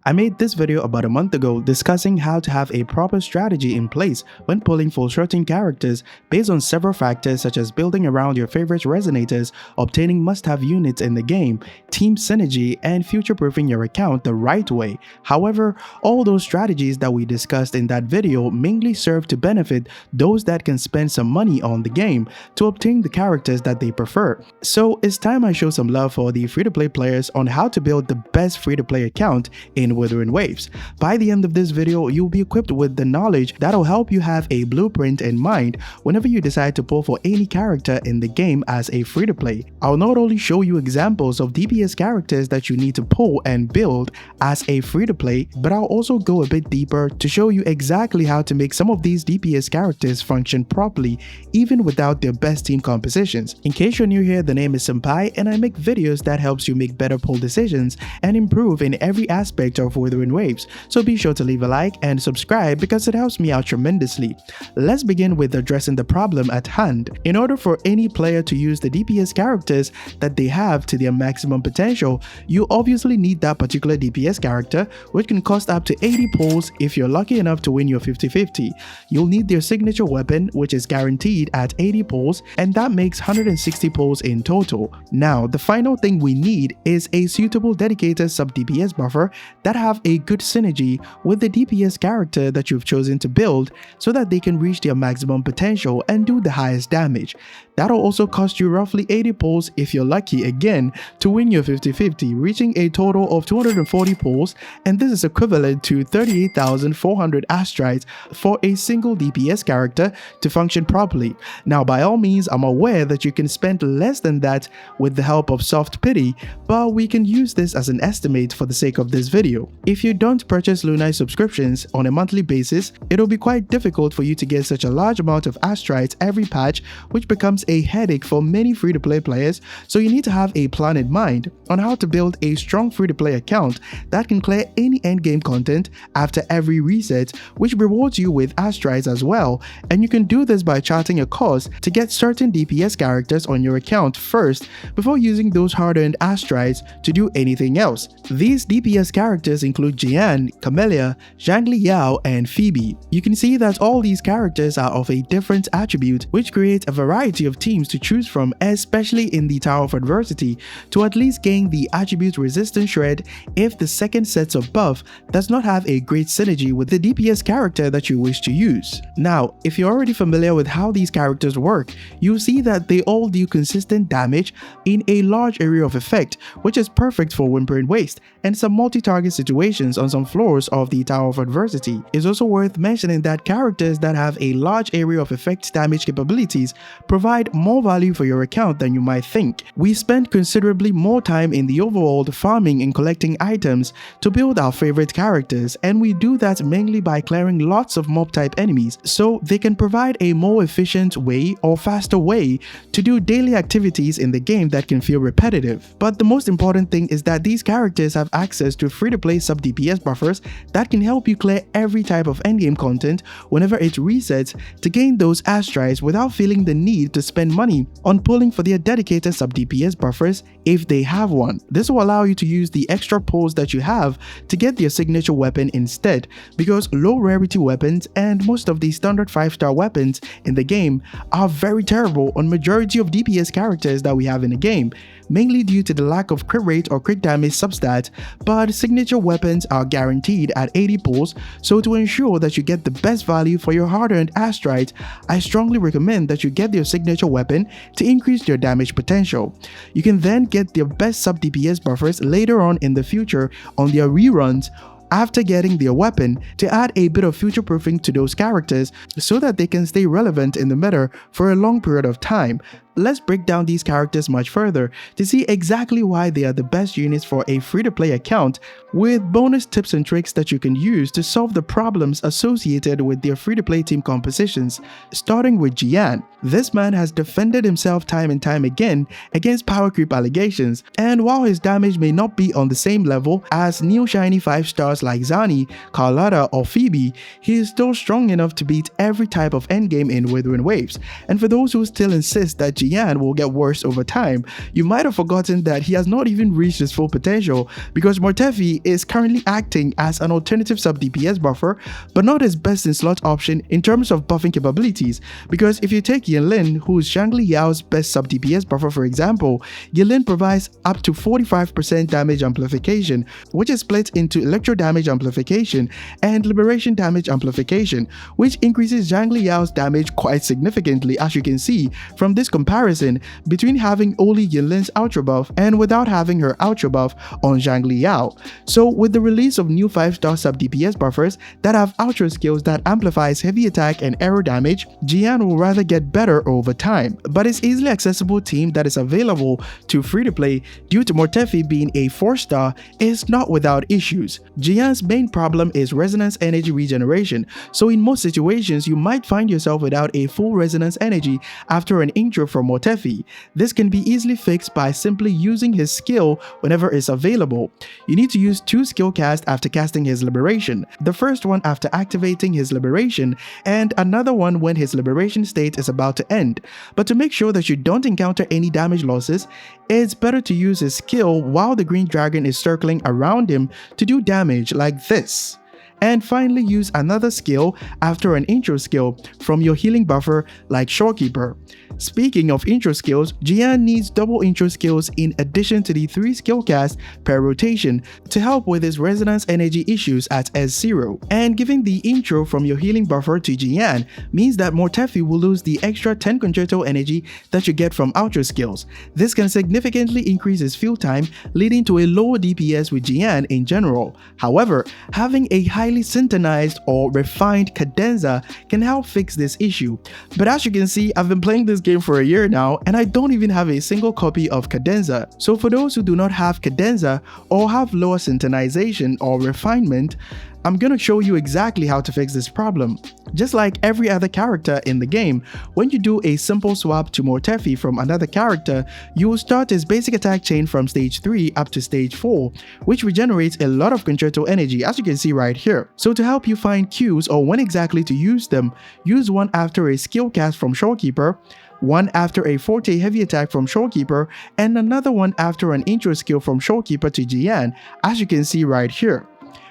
I made this video about a month ago discussing how to have a proper strategy in place when pulling for certain characters based on several factors such as building around your favorite resonators, obtaining must-have units in the game, team synergy, and future-proofing your account the right way. However, all those strategies that we discussed in that video mainly serve to benefit those that can spend some money on the game to obtain the characters that they prefer. So it's time I show some love for the free-to-play players on how to build the best free-to-play account in Wuthering Waves. By the end of this video, you'll be equipped with the knowledge that'll help you have a blueprint in mind whenever you decide to pull for any character in the game as a free-to-play. I'll not only show you examples of DPS characters that you need to pull and build as a free-to-play, but I'll also go a bit deeper to show you exactly how to make some of these DPS characters function properly even without their best team compositions. In case you're new here, the name is Senpai and I make videos that helps you make better pull decisions and improve in every aspect of Wuthering Waves, so be sure to leave a like and subscribe because it helps me out tremendously. Let's begin with addressing the problem at hand. In order for any player to use the DPS characters that they have to their maximum potential, you obviously need that particular DPS character, which can cost up to 80 pulls if you're lucky enough to win your 50-50. You'll need their signature weapon, which is guaranteed at 80 pulls, and that makes 160 pulls in total. Now, the final thing we need is a suitable dedicated sub-DPS buffer that have a good synergy with the DPS character that you've chosen to build so that they can reach their maximum potential and do the highest damage. That'll also cost you roughly 80 pulls if you're lucky again to win your 50-50, reaching a total of 240 pulls, and this is equivalent to 38,400 astrites for a single DPS character to function properly. Now, by all means, I'm aware that you can spend less than that with the help of soft pity, but we can use this as an estimate for the sake of this video. If you don't purchase Lunai subscriptions on a monthly basis, it'll be quite difficult for you to get such a large amount of astrites every patch, which becomes a headache for many free-to-play players, so you need to have a plan in mind on how to build a strong free-to-play account that can clear any endgame content after every reset, which rewards you with astrites as well, and you can do this by charting a course to get certain DPS characters on your account first before using those hard-earned astrites to do anything else. These DPS characters include Jiyan, Camellya, Xiangli Yao, and Pheobe. You can see that all these characters are of a different attribute, which creates a variety of teams to choose from, especially in the Tower of Adversity, to at least gain the attribute resistance shred if the second set of buff does not have a great synergy with the DPS character that you wish to use. Now, if you're already familiar with how these characters work, you'll see that they all do consistent damage in a large area of effect, which is perfect for Whimpering Waste and some multi-target situations on some floors of the Tower of Adversity. It's also worth mentioning that characters that have a large area of effect damage capabilities provide more value for your account than you might think. We spend considerably more time in the overworld farming and collecting items to build our favorite characters, and we do that mainly by clearing lots of mob type enemies, so they can provide a more efficient way or faster way to do daily activities in the game that can feel repetitive. But the most important thing is that these characters have access to free-to-play sub-DPS buffers that can help you clear every type of endgame content whenever it resets to gain those astrites without feeling the need to spend money on pulling for their dedicated sub-DPS buffers if they have one. This will allow you to use the extra pulls that you have to get their signature weapon instead, because low rarity weapons and most of the standard 5-star weapons in the game are very terrible on majority of DPS characters that we have in the game, mainly due to the lack of crit rate or crit damage substat, but signature weapons are guaranteed at 80 pulls, so to ensure that you get the best value for your hard-earned astrite, I strongly recommend that you get their signature weapon to increase their damage potential. You can then get their best sub-DPS buffers later on in the future on their reruns after getting their weapon to add a bit of future proofing to those characters so that they can stay relevant in the meta for a long period of time. Let's break down these characters much further to see exactly why they are the best units for a free-to-play account, with bonus tips and tricks that you can use to solve the problems associated with their free-to-play team compositions. Starting with Jiyan. This man has defended himself time and time again against power creep allegations, and while his damage may not be on the same level as new shiny 5-stars like Zani, Carlotta, or Pheobe, he is still strong enough to beat every type of endgame in Wuthering Waves. And for those who still insist that Jiyan will get worse over time, you might have forgotten that he has not even reached his full potential because Mortefi is currently acting as an alternative sub-DPS buffer, but not his best in slot option in terms of buffing capabilities, because if you take Yinlin, who is Xiangli Yao's best sub-DPS buffer for example, Yinlin provides up to 45% damage amplification, which is split into electro damage amplification and liberation damage amplification, which increases Xiangli Yao's damage quite significantly, as you can see from this comparison between having only Yinlin's ultra buff and without having her ultra buff on Xiangli Yao. So with the release of new 5-star sub-DPS buffers that have ultra skills that amplifies heavy attack and arrow damage, Jiyan will rather get better over time, but his easily accessible team that is available to free-to-play due to Mortefi being a 4-star is not without issues. Jiyan's main problem is resonance energy regeneration, so in most situations you might find yourself without a full resonance energy after an intro from Mortefi. This can be easily fixed by simply using his skill whenever it's available. You need to use 2 skill casts after casting his liberation, the first one after activating his liberation and another one when his liberation state is about to end. But to make sure that you don't encounter any damage losses, it's better to use his skill while the green dragon is circling around him to do damage like this. And finally use another skill after an intro skill from your healing buffer like Shorekeeper. Speaking of intro skills, Jiyan needs double intro skills in addition to the 3 skill casts per rotation to help with his resonance energy issues at S0. And giving the intro from your healing buffer to Jiyan means that Mortefi will lose the extra 10 concerto energy that you get from ultra skills. This can significantly increase his field time, leading to a lower DPS with Jiyan in general. However, having a highly synchronized or refined cadenza can help fix this issue. But as you can see, I've been playing this game for a year now and I don't even have a single copy of cadenza. So for those who do not have cadenza or have lower synchronization or refinement, I'm gonna show you exactly how to fix this problem. Just like every other character in the game, when you do a simple swap to Mortefi from another character, you will start his basic attack chain from stage 3 up to stage 4, which regenerates a lot of concerto energy, as you can see right here. So to help you find cues or when exactly to use them, use one after a skill cast from Shorekeeper, one after a forte heavy attack from Shorekeeper, and another one after an intro skill from Shorekeeper to Jiyan, as you can see right here.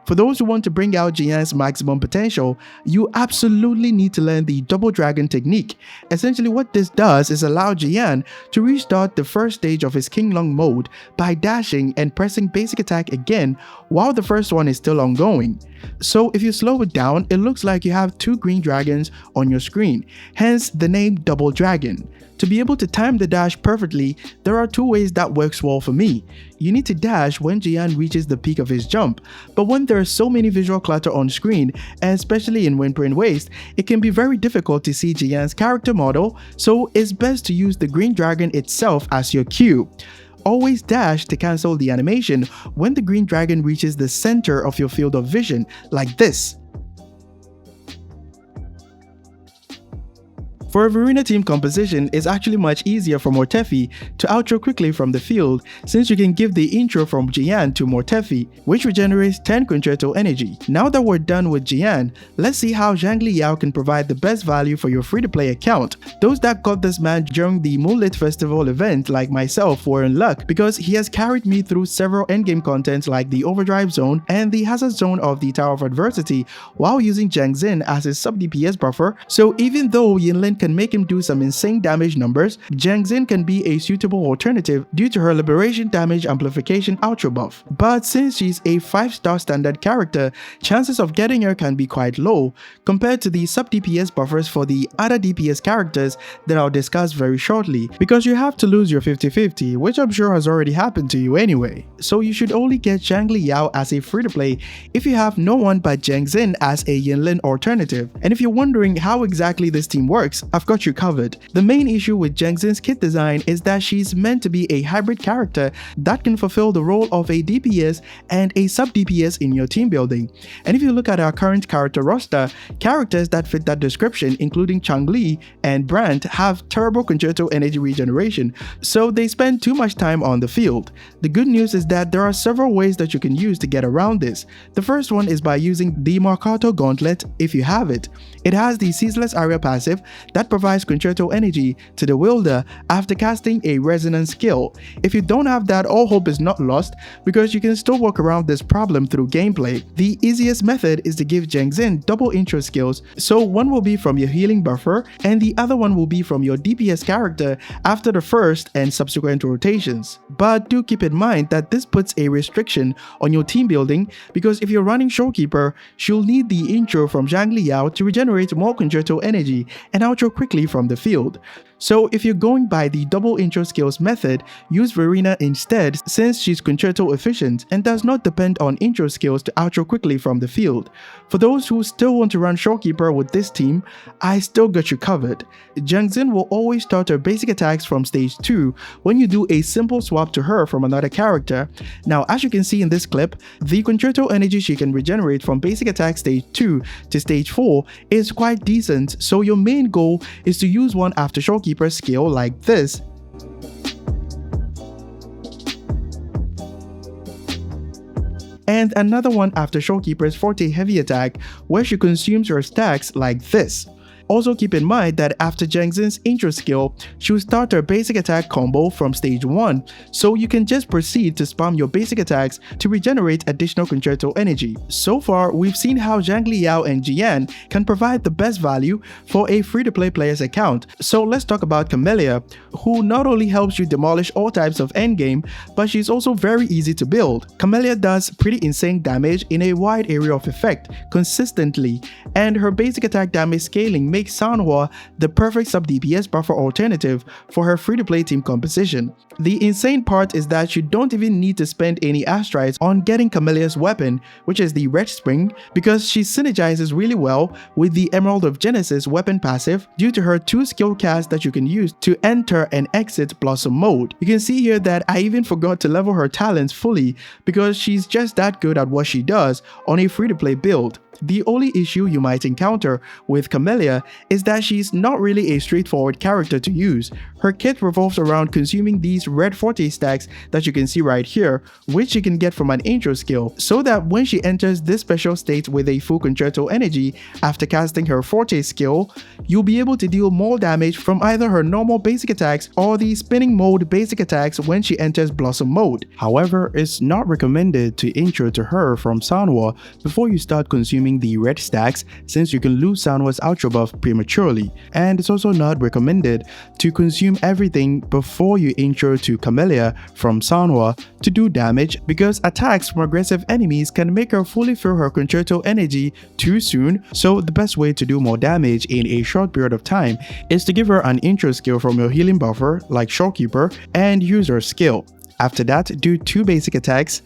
For those who want to bring out Jiyan's maximum potential, you absolutely need to learn the double dragon technique. Essentially what this does is allow Jiyan to restart the first stage of his King Long mode by dashing and pressing basic attack again while the first one is still ongoing. So if you slow it down, it looks like you have 2 green dragons on your screen, hence the name Double Dragon. To be able to time the dash perfectly, there are 2 ways that works well for me. You need to dash when Jiyan reaches the peak of his jump, but when there is so many visual clutter on screen, and especially in Windbrain Waste, it can be very difficult to see Jiyan's character model, so it's best to use the green dragon itself as your cue. Always dash to cancel the animation when the green dragon reaches the center of your field of vision, like this. For a Verena team composition, it's actually much easier for Mortefi to outro quickly from the field since you can give the intro from Jiyan to Mortefi, which regenerates 10 concerto energy. Now that we're done with Jiyan, let's see how Xiangli Yao can provide the best value for your free-to-play account. Those that got this man during the Moonlit Festival event like myself were in luck because he has carried me through several endgame contents like the Overdrive Zone and the Hazard Zone of the Tower of Adversity while using Zhang Xin as his sub-DPS buffer, so even though Yinlin can make him do some insane damage numbers, Zhang Xin can be a suitable alternative due to her liberation damage amplification ultra buff. But since she's a 5-star standard character, chances of getting her can be quite low compared to the sub DPS buffers for the other DPS characters that I'll discuss very shortly, because you have to lose your 50-50, which I'm sure has already happened to you anyway. So you should only get Xiangli Yao as a free-to-play if you have no one but Zhang Xin as a Yinlin alternative. And if you're wondering how exactly this team works, I've got you covered. The main issue with Zhang Xin's kit design is that she's meant to be a hybrid character that can fulfill the role of a DPS and a sub DPS in your team building. And if you look at our current character roster, characters that fit that description including Xiangli and Brandt have terrible concerto energy regeneration, so they spend too much time on the field. The good news is that there are several ways that you can use to get around this. The first one is by using the Marcato Gauntlet if you have it. It has the ceaseless area passive that that provides concerto energy to the wielder after casting a resonance skill. If you don't have that, all hope is not lost because you can still work around this problem through gameplay. The easiest method is to give Jiyan double intro skills, so one will be from your healing buffer and the other one will be from your DPS character after the first and subsequent rotations. But do keep in mind that this puts a restriction on your team building because if you're running Showkeeper, she'll need the intro from Xiangli Yao to regenerate more concerto energy and outro quickly from the field. So if you're going by the double intro skills method, use Verena instead since she's concerto efficient and does not depend on intro skills to outro quickly from the field. For those who still want to run Showkeeper with this team, I still got you covered. Jiyan will always start her basic attacks from stage 2 when you do a simple swap to her from another character. Now as you can see in this clip, the concerto energy she can regenerate from basic attack stage 2 to stage 4 is quite decent, so your main goal is to use one after Showkeeper skill like this. And another one after Showkeeper's Forte heavy attack where she consumes her stacks like this. Also keep in mind that after Jiyan's intro skill, she will start her basic attack combo from stage 1, so you can just proceed to spam your basic attacks to regenerate additional concerto energy. So far, we've seen how Xiangli Yao and Jiyan can provide the best value for a free-to-play player's account. So let's talk about Camellya, who not only helps you demolish all types of endgame, but she's also very easy to build. Camellya does pretty insane damage in a wide area of effect consistently, and her basic attack damage scaling makes Sanhua the perfect sub-DPS buffer alternative for her free-to-play team composition. The insane part is that you don't even need to spend any astrites on getting Camellya's weapon, which is the Red Spring, because she synergizes really well with the Emerald of Genesis weapon passive due to her 2 skill casts that you can use to enter and exit Blossom mode. You can see here that I even forgot to level her talents fully because she's just that good at what she does on a free-to-play build. The only issue you might encounter with Camellya is that she's not really a straightforward character to use. Her kit revolves around consuming these red Forte stacks that you can see right here, which she can get from an intro skill, so that when she enters this special state with a full concerto energy after casting her Forte skill, you'll be able to deal more damage from either her normal basic attacks or the spinning mode basic attacks when she enters Blossom mode. However, it's not recommended to intro to her from Sanhua before you start consuming the red stacks since you can lose Sanhua's outro buff prematurely, and it's also not recommended to consume everything before you intro to Camellya from Sanhua to do damage because attacks from aggressive enemies can make her fully fill her concerto energy too soon, so the best way to do more damage in a short period of time is to give her an intro skill from your healing buffer like Showkeeper and use her skill. After that, do 2 basic attacks,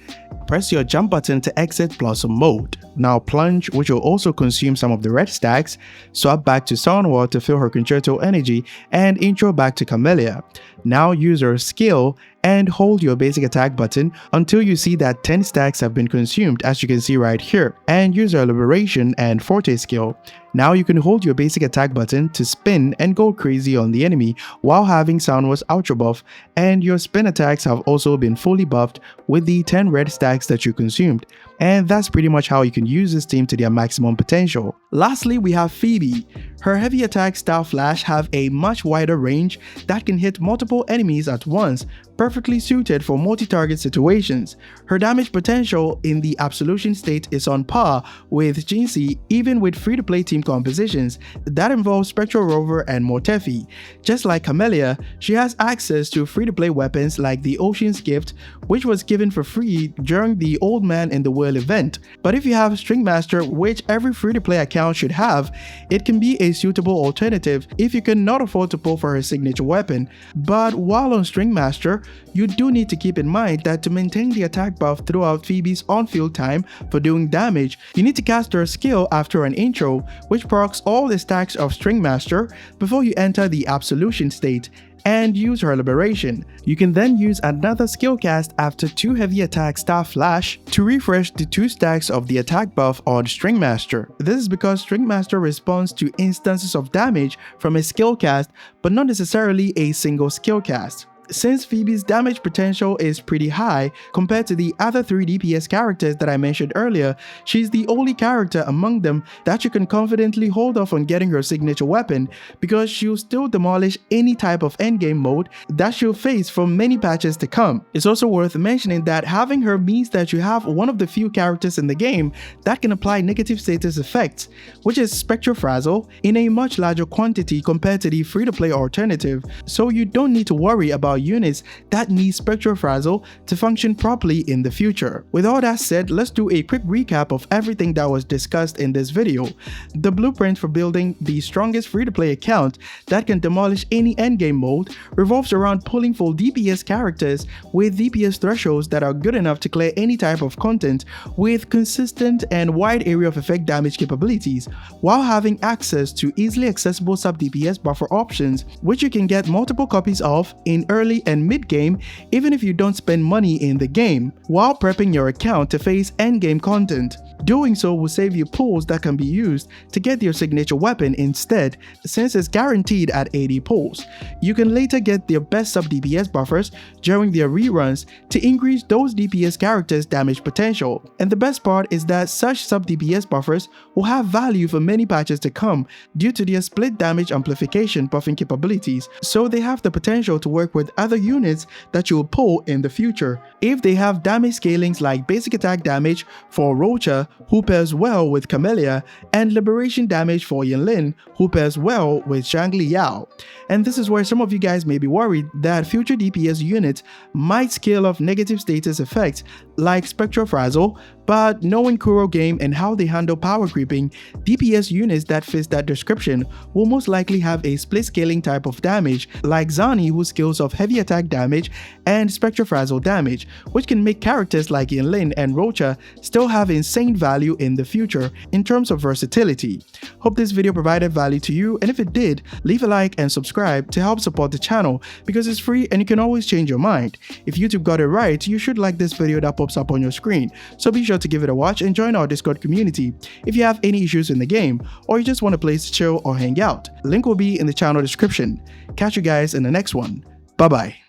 press your jump button to exit Blossom mode. Now plunge, which will also consume some of the red stacks, swap back to Sanhua to fill her concerto energy, and intro back to Camellya. Now use her skill and hold your basic attack button until you see that 10 stacks have been consumed, as you can see right here, and use her Liberation and Forte skill. Now you can hold your basic attack button to spin and go crazy on the enemy while having Sanhua's outro buff, and your spin attacks have also been fully buffed with the 10 red stacks that you consumed. And that's pretty much how you can use this team to their maximum potential. Lastly, we have Pheobe. Her heavy attack style flash have a much wider range that can hit multiple enemies at once, perfectly suited for multi-target situations. Her damage potential in the absolution state is on par with Jiyan, even with free-to-play team compositions that involve Spectral Rover and Mortefi. Just like Camellya, she has access to free-to-play weapons like the Ocean's Gift, which was given for free during the Old Man in the World event. But if you have Stringmaster, which every free-to-play account should have, it can be a suitable alternative if you cannot afford to pull for her signature weapon. But while on Stringmaster, you do need to keep in mind that to maintain the attack buff throughout Phoebe's on-field time for doing damage, you need to cast her skill after an intro, which procs all the stacks of Stringmaster before you enter the absolution state, and use her Liberation. You can then use another skill cast after 2 heavy attack star flash to refresh the 2 stacks of the attack buff on Stringmaster. This is because Stringmaster responds to instances of damage from a skill cast, but not necessarily a single skill cast. Since Phoebe's damage potential is pretty high compared to the other 3 DPS characters that I mentioned earlier, she's the only character among them that you can confidently hold off on getting her signature weapon, because she'll still demolish any type of endgame mode that she'll face for many patches to come. It's also worth mentioning that having her means that you have one of the few characters in the game that can apply negative status effects, which is Spectrofrazzle, in a much larger quantity compared to the free-to-play alternative, so you don't need to worry about units that need Spectrofrazzle to function properly in the future. With all that said, let's do a quick recap of everything that was discussed in this video. The blueprint for building the strongest free-to-play account that can demolish any endgame mode revolves around pulling full DPS characters with DPS thresholds that are good enough to clear any type of content with consistent and wide area of effect damage capabilities, while having access to easily accessible sub-DPS buffer options, which you can get multiple copies of in early and mid-game even if you don't spend money in the game, while prepping your account to face endgame content. Doing so will save you pulls that can be used to get your signature weapon instead, since it's guaranteed at 80 pulls. You can later get their best sub-DPS buffers during their reruns to increase those DPS characters' damage potential. And the best part is that such sub-DPS buffers will have value for many patches to come due to their split damage amplification buffing capabilities, so they have the potential to work with other units that you will pull in the future. If they have damage scalings like basic attack damage for Rocha, who pairs well with Camellya, and liberation damage for Jiyan, who pairs well with Xiangli Yao. And this is where some of you guys may be worried that future DPS units might scale off negative status effects like Spectrofrazzle, but knowing Kuro game and how they handle power creeping, DPS units that fit that description will most likely have a split scaling type of damage like Zani, who scales off heavy attack damage and Spectrofrazzle damage, which can make characters like Jiyan and Rocha still have insane value in the future in terms of versatility. Hope this video provided value to you, and if it did, leave a like and subscribe to help support the channel because it's free and you can always change your mind. If YouTube got it right, you should like this video that pops up on your screen, so be sure to give it a watch and join our Discord community if you have any issues in the game or you just want a place to chill or hang out. Link will be in the channel description. Catch you guys in the next one. Bye bye.